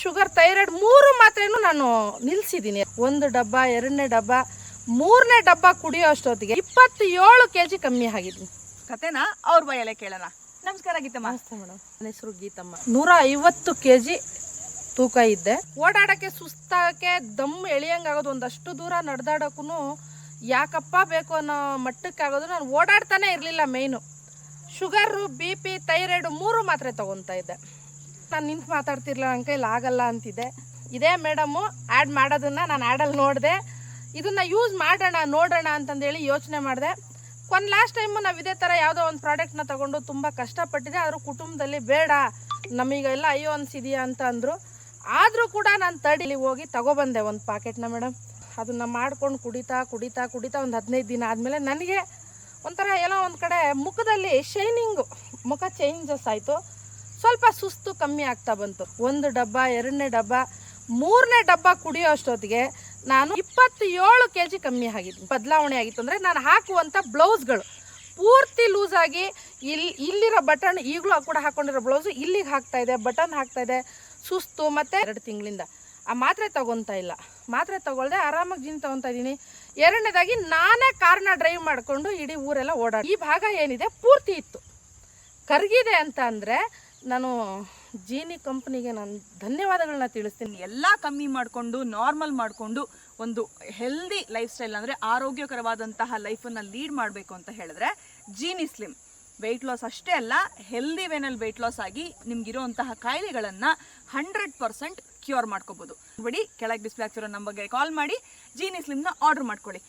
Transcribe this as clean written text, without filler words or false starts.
Sugar, thyroid 3 ಮಾತ್ರೆನೂ ನಾನು ನಿಲ್ಸಿದ್ದೀನಿ. 1 ಡಬ್ಬ, 2ನೇ ಡಬ್ಬ, 3ನೇ ಡಬ್ಬ ಕುಡಿಯೋ ಅಷ್ಟೊತ್ತಿಗೆ 27 kg ಕಮ್ಮಿ ಆಗಿದ್ದೀನಿ. ಕತೆನಾ ಅವ್ರ ಬಾಯಲ್ಲೇ ಕೇಳೋಣ. ನಮಸ್ಕಾರ ಗೀತಮ್ಮ. ನಮಸ್ತೆ ಮೇಡಮ್, ನನ್ನ ಹೆಸರು ಗೀತಮ್ಮ. 150 kg ತೂಕ ಇದ್ದೆ. ಓಡಾಡಕ್ಕೆ ಸುಸ್ತಾಗಕ್ಕೆ ದಮ್ ಎಳಿಯಂಗಾಗೋದು, ಒಂದಷ್ಟು ದೂರ ನಡೆದಾಡೋಕ್ಕೂ ಯಾಕಪ್ಪ ಬೇಕು ಅನ್ನೋ ಮಟ್ಟಕ್ಕೆ ಆಗೋದು. ನಾನು ಓಡಾಡ್ತಾನೆ ಇರಲಿಲ್ಲ. ಮೇಯ್ನು ಶುಗರು, BP, ಥೈರಾಯ್ಡ್ 3 ಮಾತ್ರೆ ತೊಗೊತಾ ಇದ್ದೆ. ನಾನು ನಿಂತು ಮಾತಾಡ್ತಿರ್ಲಿಲ್ಲ, ನನ್ನ ಕೈಲಿ ಆಗಲ್ಲ ಅಂತಿದ್ದೆ. ಇದೇ ಮೇಡಮು ಆ್ಯಡ್ ಮಾಡೋದನ್ನು ನಾನು ಆ್ಯಡಲ್ಲಿ ನೋಡಿದೆ. ಇದನ್ನು ಯೂಸ್ ಮಾಡೋಣ ನೋಡೋಣ ಅಂತಂದೇಳಿ ಯೋಚನೆ ಮಾಡಿದೆ. ಲಾಸ್ಟ್ ಟೈಮು ನಾವು ಇದೇ ಥರ ಯಾವುದೋ ಒಂದು ಪ್ರಾಡಕ್ಟ್ನ ತೊಗೊಂಡು ತುಂಬ ಕಷ್ಟಪಟ್ಟಿದ್ದೆ. ಆದರೂ ಕುಟುಂಬದಲ್ಲಿ ಬೇಡ ನಮಗೆಲ್ಲ ಅಯ್ಯೋ ಅನಿಸಿದೆಯಾ ಅಂತ ಅಂದರು. ಆದರೂ ಕೂಡ ನಾನು ತಡಿಲಿ ಹೋಗಿ ತಗೊಬಂದೆ ಒಂದು ಪ್ಯಾಕೆಟ್ನ ಮೇಡಮ್. ಅದನ್ನು ಮಾಡ್ಕೊಂಡು ಕುಡಿತಾ ಒಂದು 15 ದಿನ ಆದಮೇಲೆ ನನಗೆ ಒಂಥರ ಏನೋ ಒಂದು ಕಡೆ ಮುಖದಲ್ಲಿ ಶೈನಿಂಗು, ಮುಖ ಚೇಂಜಸ್ ಆಯಿತು. ಸ್ವಲ್ಪ ಸುಸ್ತು ಕಮ್ಮಿ ಆಗ್ತಾ ಬಂತು. 1 ಡಬ್ಬ, 2ನೇ ಡಬ್ಬ, 3ನೇ ಡಬ್ಬ ಕುಡಿಯೋ ಅಷ್ಟೊತ್ತಿಗೆ ನಾನು 27 kg ಕಮ್ಮಿ ಆಗಿದ್ದೀನಿ. ಬದಲಾವಣೆ ಆಗಿತ್ತು ಅಂದರೆ ನಾನು ಹಾಕುವಂಥ ಬ್ಲೌಸ್ಗಳು ಪೂರ್ತಿ ಲೂಸ್ ಆಗಿ ಇಲ್ಲಿರೋ ಬಟನ್, ಈಗಲೂ ಕೂಡ ಹಾಕ್ಕೊಂಡಿರೋ ಬ್ಲೌಸು ಇಲ್ಲಿಗೆ ಹಾಕ್ತಾಯಿದೆ, ಬಟನ್ ಹಾಕ್ತಾಯಿದೆ. ಸುಸ್ತು. ಮತ್ತು 2 ತಿಂಗಳಿಂದ ಆ ಮಾತ್ರೆ ತೊಗೊತಾ ಇಲ್ಲ. ಮಾತ್ರೆ ತೊಗೊಳ್ದೆ ಆರಾಮಾಗಿ ಜೀನ್ ತೊಗೊತಾ ಇದ್ದೀನಿ. 2ನೇದಾಗಿ ನಾನೇ ಕಾರ್ನ ಡ್ರೈವ್ ಮಾಡಿಕೊಂಡು ಇಡೀ ಊರೆಲ್ಲ ಓಡಾಡಿ. ಈ ಭಾಗ ಏನಿದೆ ಪೂರ್ತಿ ಇತ್ತು, ಕರಗಿದೆ ಅಂತ ಅಂದರೆ ನಾನು ಜೀನಿ ಕಂಪ್ನಿಗೆ ನಾನು ಧನ್ಯವಾದಗಳನ್ನ ತಿಳಿಸ್ತೀನಿ. ಎಲ್ಲ ಕಮ್ಮಿ ಮಾಡಿಕೊಂಡು ನಾರ್ಮಲ್ ಮಾಡಿಕೊಂಡು ಒಂದು ಹೆಲ್ದಿ ಲೈಫ್ ಸ್ಟೈಲ್ ಅಂದರೆ ಆರೋಗ್ಯಕರವಾದಂತಹ ಲೈಫನ್ನು ಲೀಡ್ ಮಾಡಬೇಕು ಅಂತ ಹೇಳಿದ್ರೆ ಜೀನಿ ಸ್ಲಿಮ್ ವೆಯ್ಟ್ ಲಾಸ್ ಅಷ್ಟೇ ಅಲ್ಲ, ಹೆಲ್ದಿ ವೇನಲ್ಲಿ ವೆಯ್ಟ್ ಲಾಸ್ ಆಗಿ ನಿಮ್ಗಿರುವಂತಹ ಕಾಯಿಲೆಗಳನ್ನು 100% ಕ್ಯೂರ್ ಮಾಡ್ಕೋಬೋದು. ಬಿಡಿ, ಕೆಳಗೆ ಡಿಸ್ಪ್ಲೇ ಆಗ್ತಿರೋ ನಂಬರ್ಗೆ ಕಾಲ್ ಮಾಡಿ ಜೀನಿ ಸ್ಲಿಮ್ನ ಆರ್ಡರ್ ಮಾಡ್ಕೊಳ್ಳಿ.